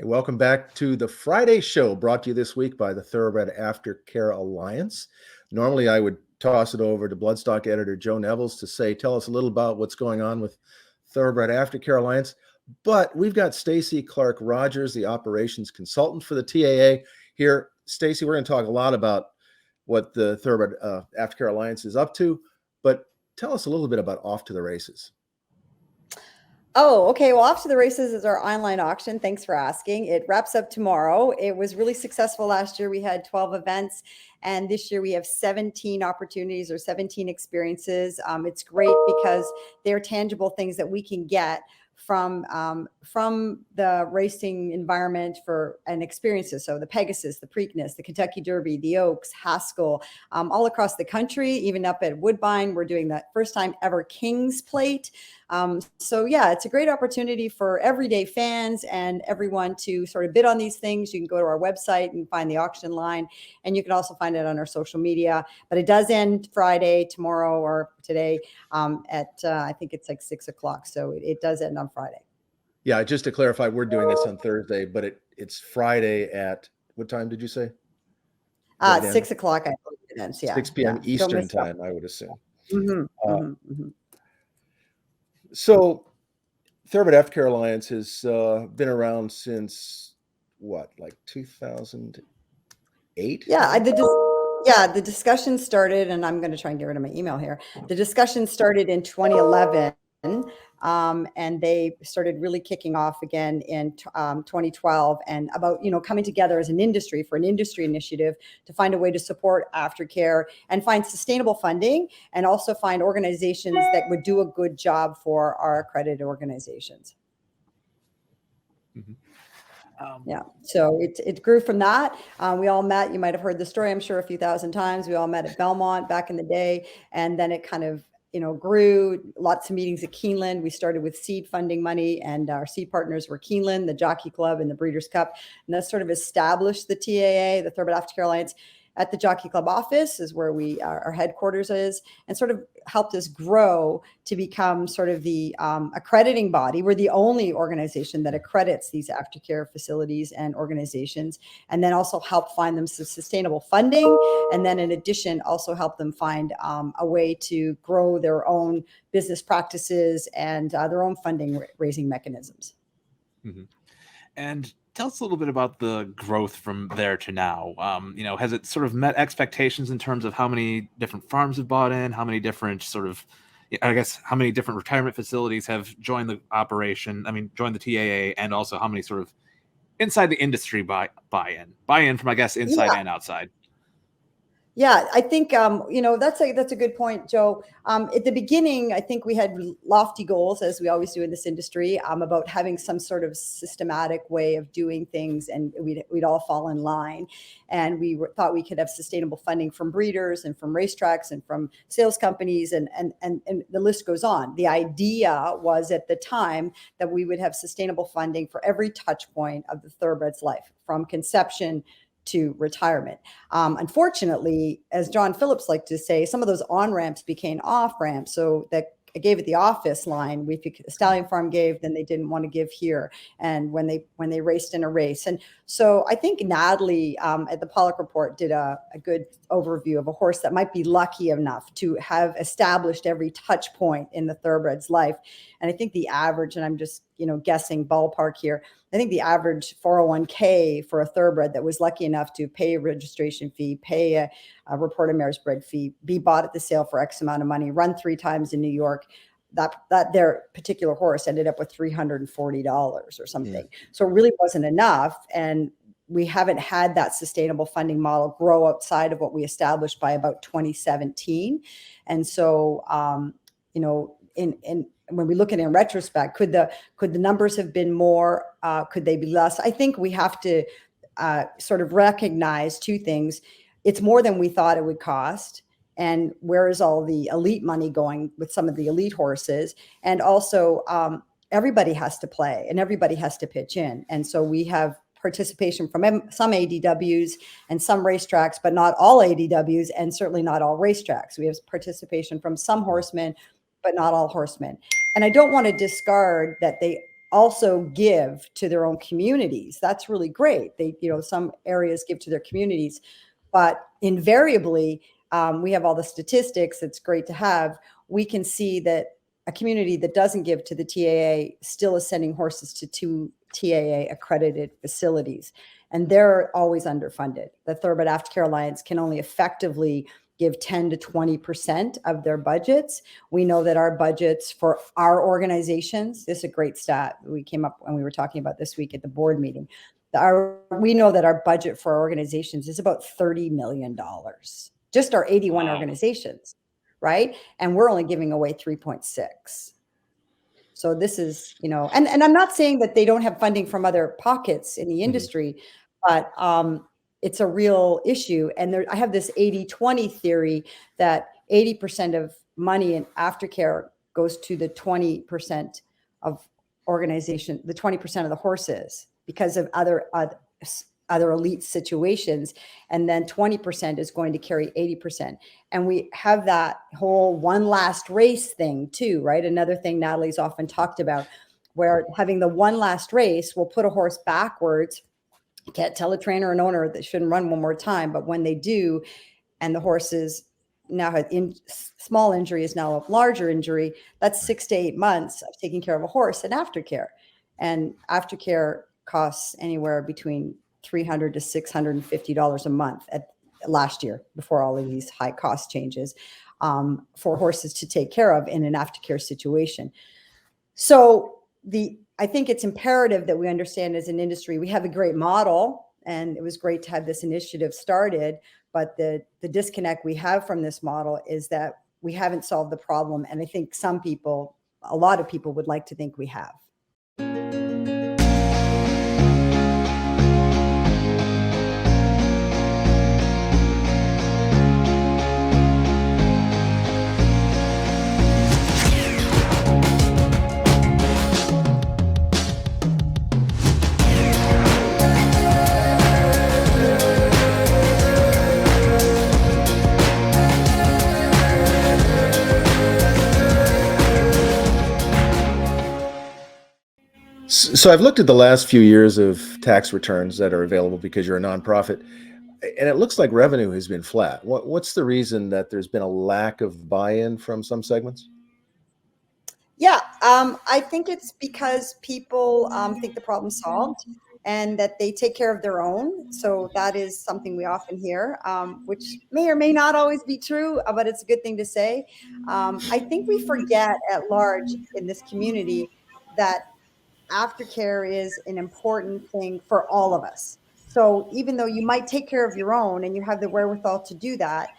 Welcome back to the Friday show, brought to you this week by the Thoroughbred Aftercare Alliance. Normally, I would toss it over to bloodstock editor Joe Nevills to tell us a little about what's going on with Thoroughbred Aftercare Alliance. But we've got Stacie Clark-Rogers, the operations consultant for the TAA here. Stacie, we're going to talk a lot about what the Thoroughbred Aftercare Alliance is up to, but tell us a little bit about Off to the Races. Oh, okay. Well, Off to the Races is our online auction. Thanks for asking. It wraps up tomorrow. It was really successful last year. We had 12 events, and this year we have 17 opportunities or 17 experiences. It's great because they're tangible things that we can get from the racing environment and experiences. So the Pegasus, the Preakness, the Kentucky Derby, the Oaks, Haskell, all across the country, even up at Woodbine. We're doing the first time ever King's Plate. So yeah, it's a great opportunity for everyday fans and everyone to sort of bid on these things. You can go to our website and find the auction line, and you can also find it on our social media. But it does end Friday, tomorrow, or today at I think it's like 6 o'clock. So it does end on Friday. Yeah, just to clarify, we're doing this on Thursday, but it's Friday at what time did you say? 6 o'clock, I believe it ends. Yeah, 6 p.m. Eastern time, I would assume. So, Thoroughbred Aftercare Alliance has been around since what, like 2008? Yeah, the discussion started, and I'm going to try and get rid of my email here. The discussion started in 2011, and they started really kicking off again in 2012, and about coming together as an industry for an industry initiative to find a way to support aftercare and find sustainable funding, and also find organizations that would do a good job for our accredited organizations. Yeah, so it grew from that. We all met. You might have heard the story, I'm sure, a few thousand times. We all met at Belmont back in the day, and then it kind of grew. Lots of meetings at Keeneland. We started with seed funding money, and our seed partners were Keeneland, the Jockey Club, and the Breeders' Cup, and that sort of established the TAA, the Thoroughbred Aftercare Alliance. At the Jockey Club office is where our headquarters is, and sort of helped us grow to become sort of the accrediting body. We're the only organization that accredits these aftercare facilities and organizations, and then also help find them some sustainable funding. And then in addition, also help them find a way to grow their own business practices and their own funding raising mechanisms. Mm-hmm. And tell us a little bit about the growth from there to now. Has it sort of met expectations in terms of how many different farms have bought in, how many different how many different retirement facilities have joined the operation, joined the TAA, and also how many sort of inside the industry buy-in from, I guess, inside and outside? Yeah, I think, that's a good point, Joe. At the beginning, I think we had lofty goals, as we always do in this industry, about having some sort of systematic way of doing things, and we'd all fall in line. And we thought we could have sustainable funding from breeders and from racetracks and from sales companies, and the list goes on. The idea was at the time that we would have sustainable funding for every touch point of the thoroughbred's life, from conception to retirement. Unfortunately, as John Phillips liked to say, some of those on-ramps became off-ramps. So that I gave it the office line. The Stallion Farm gave, then they didn't want to give here. And when they raced in a race. And so I think Natalie at the Paulick Report did a good overview of a horse that might be lucky enough to have established every touch point in the thoroughbred's life. And I think the average, and I'm just guessing ballpark here, I think the average 401k for a thoroughbred that was lucky enough to pay a registration fee, pay a reported mare's bred fee, be bought at the sale for X amount of money, run 3 times in New York, that their particular horse ended up with $340 or something. Yeah. So it really wasn't enough. And we haven't had that sustainable funding model grow outside of what we established by about 2017. And so, when we look at it in retrospect, could the numbers have been more? Could they be less? I think we have to sort of recognize 2 things. It's more than we thought it would cost. And where is all the elite money going with some of the elite horses? And also, everybody has to play and everybody has to pitch in. And so we have participation from some ADWs and some racetracks, but not all ADWs, and certainly not all racetracks. We have participation from some horsemen, but not all horsemen. And I don't want to discard that they also give to their own communities. That's really great. They, some areas give to their communities, but invariably, we have all the statistics. It's great to have. We can see that a community that doesn't give to the TAA still is sending horses to 2 TAA accredited facilities, and they're always underfunded. The Thoroughbred Aftercare Alliance can only effectively give 10 to 20% of their budgets. We know that our budgets for our organizations, this is a great stat we came up when we were talking about this week at the board meeting. We know that our budget for our organizations is about $30 million, just our 81 organizations, right? And we're only giving away 3.6. So this is, and I'm not saying that they don't have funding from other pockets in the industry, but it's a real issue. And I have this 80-20 theory that 80% of money in aftercare goes to the 20% of organization, the 20% of the horses because of other elite situations. And then 20% is going to carry 80%. And we have that whole one last race thing too, right? Another thing Natalie's often talked about, where having the one last race will put a horse backwards. You can't tell a trainer or an owner that shouldn't run one more time, but when they do, and the horses now have small injury is now a larger injury, that's 6 to 8 months of taking care of a horse in aftercare. And aftercare costs anywhere between $300 to $650 a month at last year, before all of these high cost changes, for horses to take care of in an aftercare situation. So I think it's imperative that we understand as an industry, we have a great model, and it was great to have this initiative started, but the disconnect we have from this model is that we haven't solved the problem. And I think a lot of people would like to think we have. So I've looked at the last few years of tax returns that are available because you're a nonprofit, and it looks like revenue has been flat. What's the reason that there's been a lack of buy-in from some segments? Yeah, I think it's because people think the problem's solved and that they take care of their own. So that is something we often hear, which may or may not always be true, but it's a good thing to say. I think we forget at large in this community that aftercare is an important thing for all of us. So even though you might take care of your own and you have the wherewithal to do that,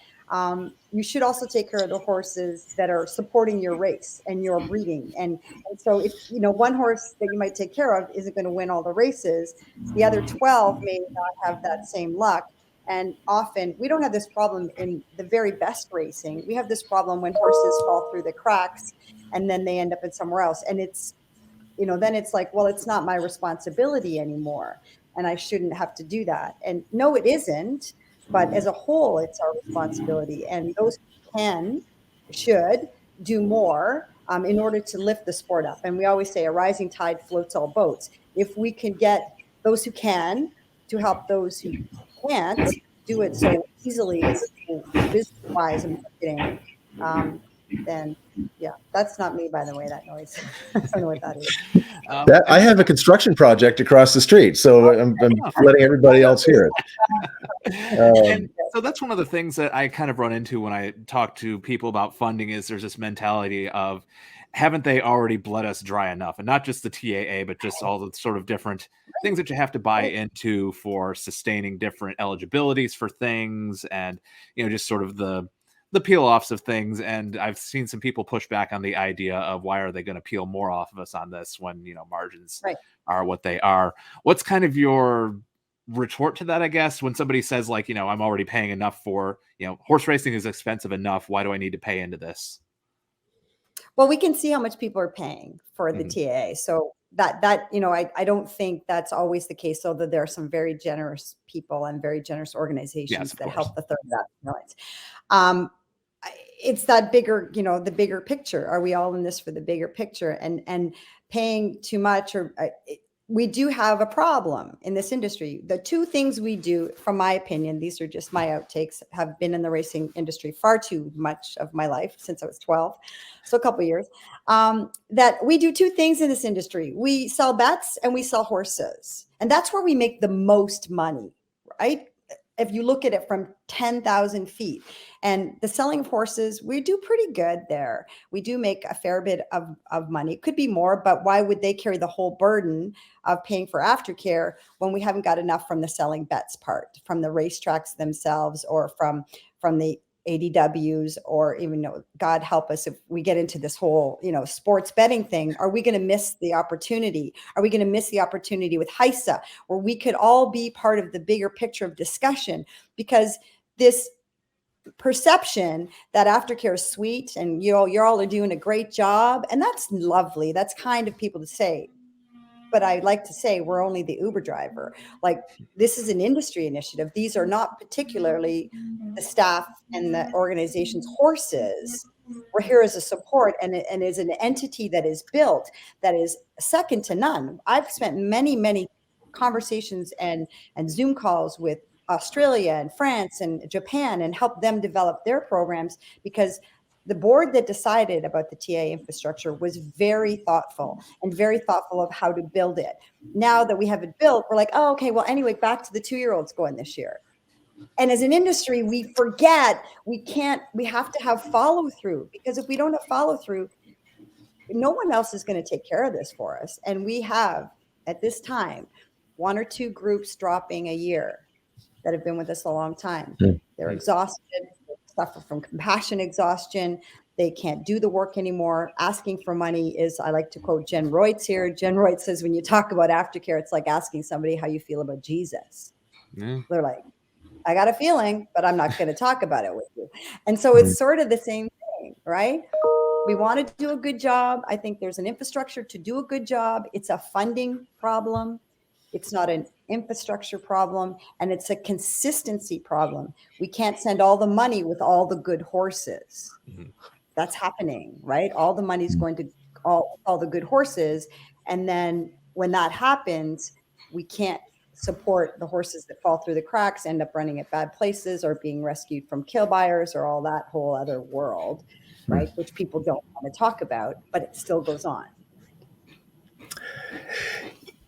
you should also take care of the horses that are supporting your race and your breeding. And so if, one horse that you might take care of isn't going to win all the races, the other 12 may not have that same luck. And often we don't have this problem in the very best racing. We have this problem when horses fall through the cracks and then they end up in somewhere else. And it's, then it's like, well, it's not my responsibility anymore, and I shouldn't have to do that. And no, it isn't. But as a whole, it's our responsibility. And those who should do more in order to lift the sport up. And we always say a rising tide floats all boats. If we can get those who can to help those who can't do it so easily, business-wise and marketing, then yeah, that's not me, by the way, that noise. I don't know what that is. I have a construction project across the street, so I'm letting everybody else hear it. And so that's one of the things that I kind of run into when I talk to people about funding is there's this mentality of, haven't they already bled us dry enough? And not just the TAA, but just all the sort of different things that you have to buy into for sustaining different eligibilities for things, and, just sort of the peel offs of things. And I've seen some people push back on the idea of, why are they going to peel more off of us on this when, margins are what they are? What's kind of your retort to that, I guess, when somebody says, like, I'm already paying enough for, horse racing is expensive enough. Why do I need to pay into this? Well, we can see how much people are paying for the TAA. So that I don't think that's always the case, although there are some very generous people and very generous organizations that help the Thoroughbred Alliance. it's that bigger, the bigger picture. Are we all in this for the bigger picture? And paying too much, or we do have a problem in this industry. The two things we do, from my opinion, these are just my outtakes, have been in the racing industry far too much of my life, since I was 12, so a couple of years, that we do two things in this industry. We sell bets and we sell horses. And that's where we make the most money, right? If you look at it from 10,000 feet, and the selling of horses, we do pretty good there. We do make a fair bit of money. It could be more, but why would they carry the whole burden of paying for aftercare when we haven't got enough from the selling bets part, from the racetracks themselves, or from the ADWs, or even, God help us if we get into this whole, sports betting thing. Are we going to miss the opportunity? Are we going to miss the opportunity with HISA, where we could all be part of the bigger picture of discussion? Because this perception that aftercare is sweet and you all are doing a great job, and that's lovely. That's kind of people to say. But I like to say we're only the Uber driver. Like, this is an industry initiative. These are not particularly the staff and the organization's horses. We're here as a support, and as an entity that is built, that is second to none. I've spent many conversations and Zoom calls with Australia and France and Japan, and helped them develop their programs, because the board that decided about the TA infrastructure was very thoughtful of how to build it. Now that we have it built, we're like, oh, okay, well, anyway, back to the 2-year-olds going this year. And as an industry, we forget we have to have follow through, because if we don't have follow through, no one else is going to take care of this for us. And we have, at this time, 1 or 2 groups dropping a year that have been with us a long time. They're exhausted, suffer from compassion exhaustion. They can't do the work anymore. Asking for money is, I like to quote Jen Reutz here. Jen Reutz says, when you talk about aftercare, it's like asking somebody how you feel about Jesus. They're like, I got a feeling, but I'm not going to talk about it with you. And so it's sort of the same thing, right? We want to do a good job. I think there's an infrastructure to do a good job. It's a funding problem. It's not an infrastructure problem, and it's a consistency problem. We can't send all the money with all the good horses. That's happening, right? All the money's going to all the good horses. And then when that happens, we can't support the horses that fall through the cracks, end up running at bad places, or being rescued from kill buyers, or all that whole other world, right? Which people don't want to talk about, but it still goes on.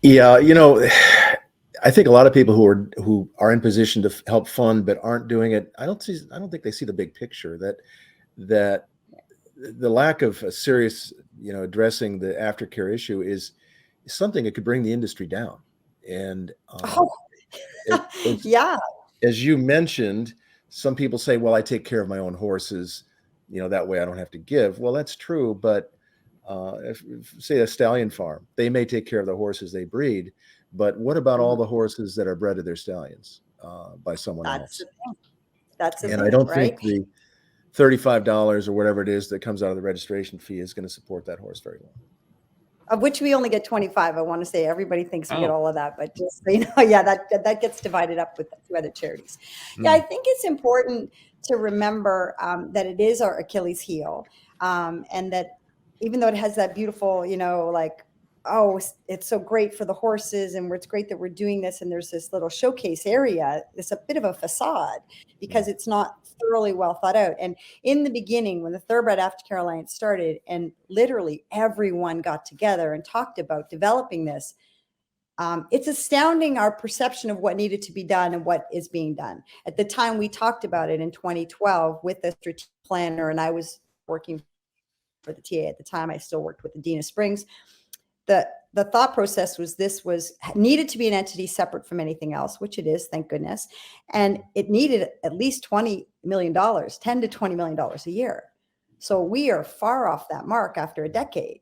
Yeah, I think a lot of people who are in position to help fund but aren't doing it, I don't think they see the big picture, that the lack of a serious, addressing the aftercare issue is something that could bring the industry down. And yeah, as you mentioned, some people say, well, I take care of my own horses, that way I don't have to give. Well, that's true, but if say a stallion farm, they may take care of the horses they breed, but what about all the horses that are bred to their stallions by someone else? That's the thing, I don't right? think the $35 or whatever it is that comes out of the registration fee is going to support that horse very long. Of which we only get 25. I want to say everybody thinks we get all of that, but just so you know, yeah, that gets divided up with 2 other charities. Yeah, I think it's important to remember that it is our Achilles heel, and that even though it has that beautiful, like, oh, it's so great for the horses, and it's great that we're doing this, and there's this little showcase area. It's a bit of a facade because it's not thoroughly well thought out. And in the beginning, when the Thoroughbred Aftercare Alliance started, and literally everyone got together and talked about developing this, it's astounding our perception of what needed to be done and what is being done. At the time we talked about it in 2012 with the strategic planner, and I was working for the TA at the time. I still worked with the Dean of Springs. The thought process was this needed to be an entity separate from anything else, which it is, thank goodness. And it needed at least $20 million, $10 to $20 million a year. So we are far off that mark after a decade.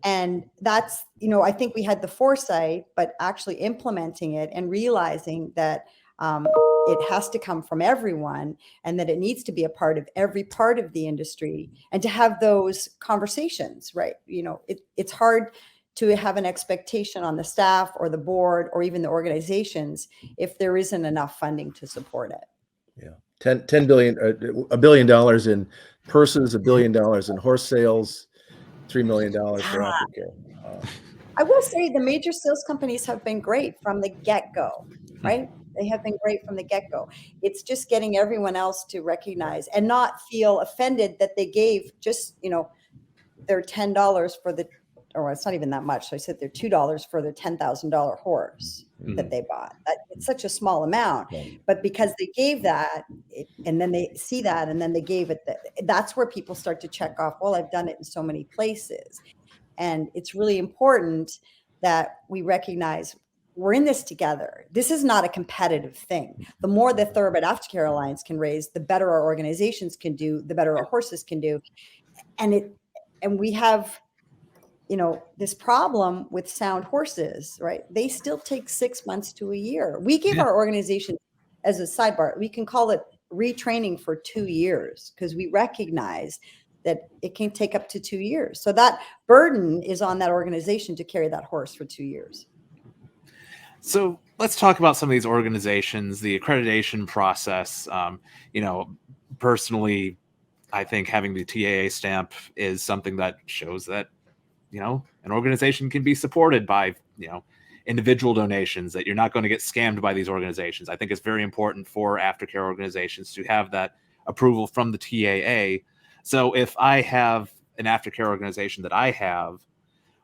And that's, I think we had the foresight, but actually implementing it and realizing that it has to come from everyone, and that it needs to be a part of every part of the industry, and to have those conversations, right? It's hard to have an expectation on the staff or the board or even the organizations if there isn't enough funding to support it. Yeah. 10 billion, $1 billion in purses, $1 billion in horse sales, $3 million for Yeah. aftercare. I will say the major sales companies have been great from the get-go, right? They have been great from the get-go. It's just getting everyone else to recognize and not feel offended that they gave just, their $10 for the, or it's not even that much. So I said they're $2 for their $10,000 horse that they bought. It's such a small amount, but because they gave that, and then they see that, and then they gave it, that's where people start to check off, well, I've done it in so many places. And it's really important that we recognize we're in this together. This is not a competitive thing. The more the Thoroughbred Aftercare Alliance can raise, the better our organizations can do, the better our horses can do. And we have, this problem with sound horses, right? They still take 6 months to a year. We give our organization, as a sidebar, we can call it retraining for 2 years, because we recognize that it can take up to 2 years. So that burden is on that organization to carry that horse for 2 years. So let's talk about some of these organizations, the accreditation process. Personally, I think having the TAA stamp is something that shows that, an organization can be supported by, individual donations, that you're not going to get scammed by these organizations. I think it's very important for aftercare organizations to have that approval from the TAA. So if I have an aftercare organization that I have,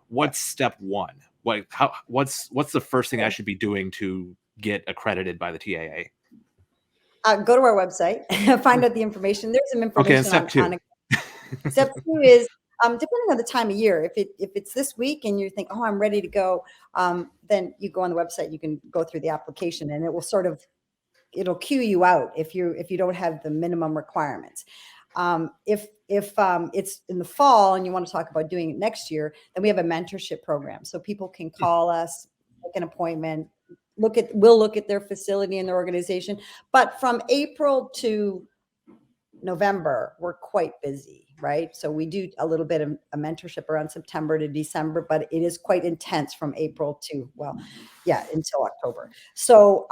what's step one? What's the first thing I should be doing to get accredited by the TAA? Go to our website, find out the information. There's some information. Okay, and step two. Step two is, depending on the time of year, if it's this week and you think, oh, I'm ready to go, then you go on the website, you can go through the application, and it will it'll queue you out if you don't have the minimum requirements. If it's in the fall and you want to talk about doing it next year, then we have a mentorship program. So people can call us, make an appointment, we'll look at their facility and their organization. But from April to November, we're quite busy, right? So we do a little bit of a mentorship around September to December, but it is quite intense from April to, until October. So,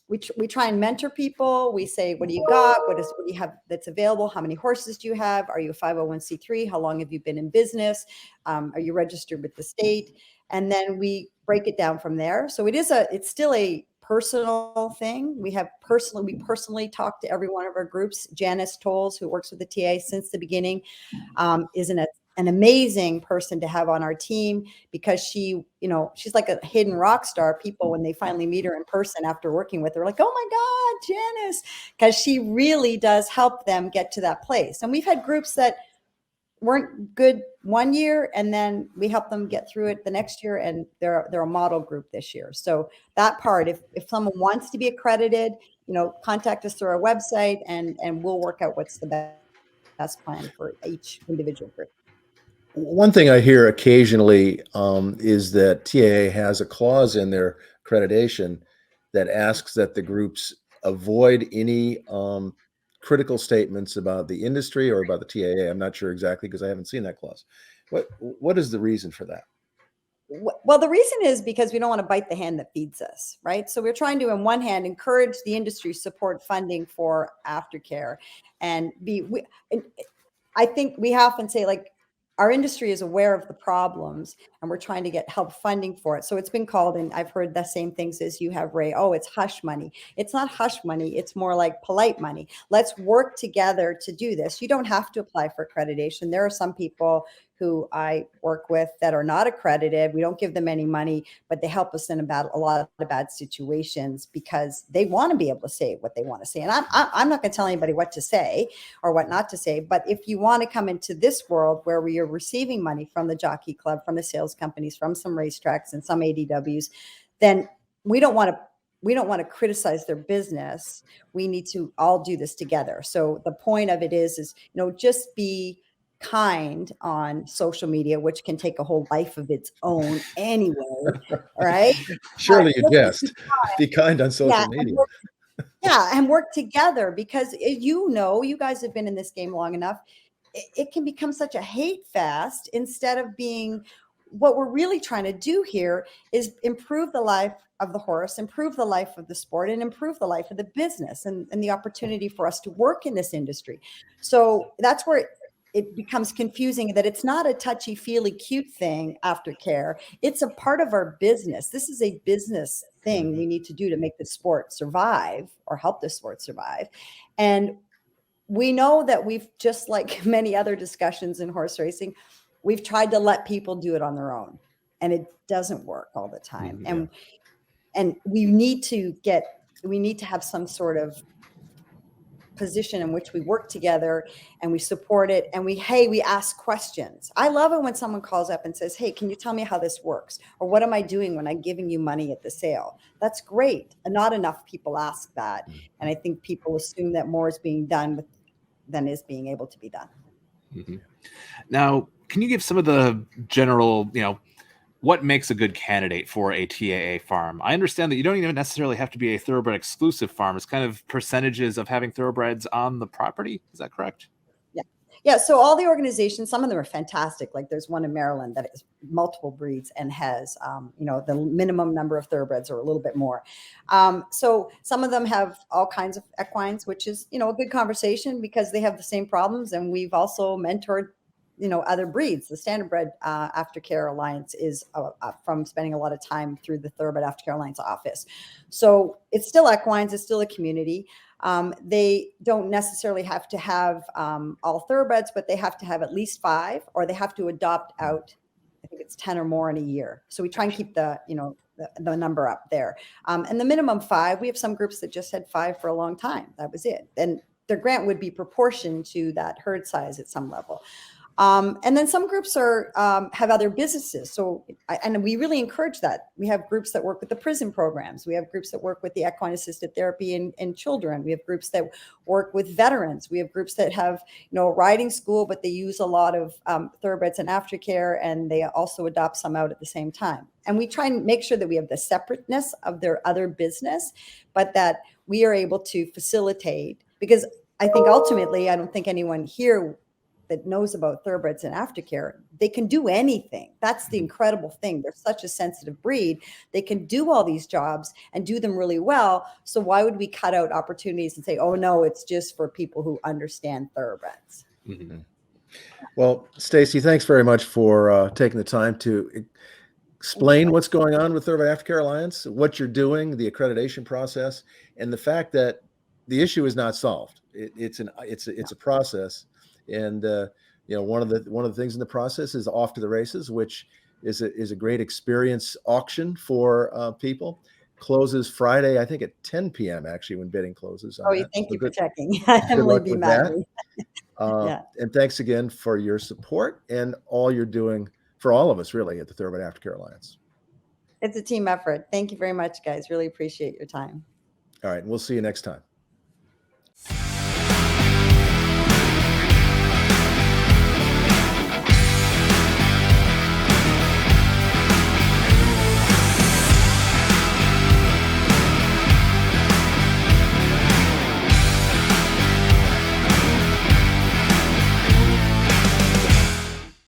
we try and mentor people. We say, what do you got? What do you have that's available? How many horses do you have? Are you a 501c3? How long have you been in business? Are you registered with the state? And then we break it down from there. So it's still a personal thing. We personally talk to every one of our groups. Janice Tolles, who works with the TA since the beginning, is an amazing person to have on our team, because she's like a hidden rock star. People, when they finally meet her in person after working with her, are like, oh my God, Janice, because she really does help them get to that place. And we've had groups that weren't good one year, and then we help them get through it the next year, and they're a model group this year. So that part, if someone wants to be accredited, contact us through our website, and we'll work out what's the best plan for each individual group. One thing I hear occasionally is that TAA has a clause in their accreditation that asks that the groups avoid any critical statements about the industry or about the TAA. I'm not sure exactly, because I haven't seen that clause. What is the reason for that? Well, the reason is because we don't want to bite the hand that feeds us, right? So we're trying to, on one hand, encourage the industry support funding for aftercare, and I think we often say, like, our industry is aware of the problems, and we're trying to get help funding for it. So it's been called, and I've heard the same things as you have, Ray. Oh, it's hush money. It's not hush money. It's more like polite money. Let's work together to do this. You don't have to apply for accreditation. There are some people who I work with that are not accredited. We don't give them any money, but they help us in a lot of bad situations, because they want to be able to say what they want to say. And I'm not going to tell anybody what to say or what not to say. But if you want to come into this world where we are receiving money from the Jockey Club, from the sales companies, from some racetracks and some ADWs, then we don't want to criticize their business. We need to all do this together. So the point of it is, just be kind on social media, which can take a whole life of its own anyway, right? Surely you jest. Be kind on social media. And work together, because you guys have been in this game long enough. It can become such a hate fest instead of being, what we're really trying to do here is improve the life of the horse, improve the life of the sport, and improve the life of the business and the opportunity for us to work in this industry. So that's where it becomes confusing, that it's not a touchy-feely cute thing, aftercare. It's a part of our business. This is a business thing we need to do to make the sport survive or help the sport survive. And we know that we've, just like many other discussions in horse racing, we've tried to let people do it on their own, and it doesn't work all the time. And we need to have some sort of position in which we work together and we support it, and we ask questions. I love it when someone calls up and says, hey, can you tell me how this works? Or what am I doing when I'm giving you money at the sale? That's great. And not enough people ask that. And I think people assume that more is being done than is being able to be done. Mm-hmm. Now, can you give some of the general, what makes a good candidate for a TAA farm? I understand that you don't even necessarily have to be a thoroughbred exclusive farm. It's kind of percentages of having thoroughbreds on the property. Is that correct? Yeah. So all the organizations, some of them are fantastic. Like there's one in Maryland that is multiple breeds and has, the minimum number of thoroughbreds or a little bit more. So some of them have all kinds of equines, which is, a good conversation because they have the same problems. And we've also mentored, other breeds. The Thoroughbred Aftercare Alliance is from spending a lot of time through the Thoroughbred Aftercare Alliance office. So it's still equines, it's still a community. They don't necessarily have to have all thoroughbreds, but they have to have at least 5, or they have to adopt out, I think it's 10 or more in a year. So we try and keep the number up there. And the minimum 5, we have some groups that just had 5 for a long time. That was it. And their grant would be proportioned to that herd size at some level. And then some groups have other businesses. And we really encourage that. We have groups that work with the prison programs. We have groups that work with the equine assisted therapy in children. We have groups that work with veterans. We have groups that have, a riding school, but they use a lot of thoroughbreds and aftercare, and they also adopt some out at the same time. And we try and make sure that we have the separateness of their other business, but that we are able to facilitate, because I think ultimately, I don't think anyone here that knows about thoroughbreds and aftercare, they can do anything. That's the incredible thing. They're such a sensitive breed. They can do all these jobs and do them really well. So why would we cut out opportunities and say, oh no, it's just for people who understand thoroughbreds? Mm-hmm. Well, Stacie, thanks very much for taking the time to explain what's going on with Thoroughbred Aftercare Alliance, what you're doing, the accreditation process, and the fact that the issue is not solved. It's a process. And one of the things in the process is Off to the Races, which is a great experience auction for people. Closes Friday, I think at 10 p.m. actually, when bidding closes. Thank you for checking. Good luck with that. Yeah. And thanks again for your support and all you're doing for all of us, really, at the Thoroughbred Aftercare Alliance. It's a team effort. Thank you very much, guys. Really appreciate your time. All right, we'll see you next time.